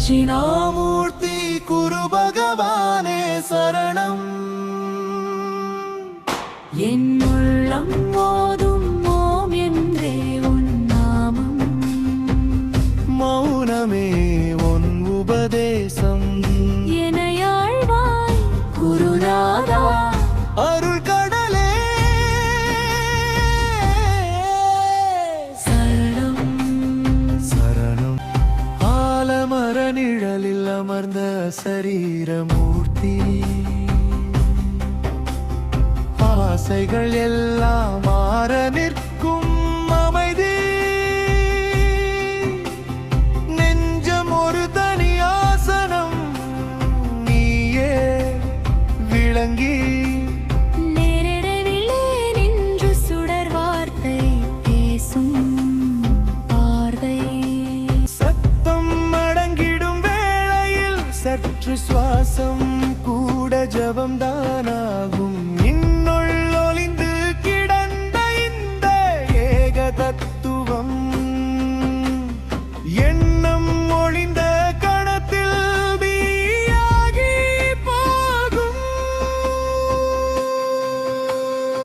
தட்சிணாமூர்த்தி குரு பகவானே சரணம். என் உள்ளம் ஓதும் ஓம் என்றே உன் நாமம், மௌனமே உன் உபதேசம். எனையாழ்வாய் குருநாதா, அருள் கடலே சரணம் சரணம். ஆலமர நிழலில் அமர்ந்த சரீரமூர்த்தி, ஆசைகள் எல்லாம் மாற நிற்கும் அமைதி. நெஞ்சம் ஒரு தனி ஆசனம், நீயே விளங்கி நேரிடவிலே நின்று சுடர் வார்த்தை பேசும் பார்வை. சத்தம் அடங்கிடும் வேளையில் சற்று சுவாசம் கூட ஜபம்தான்.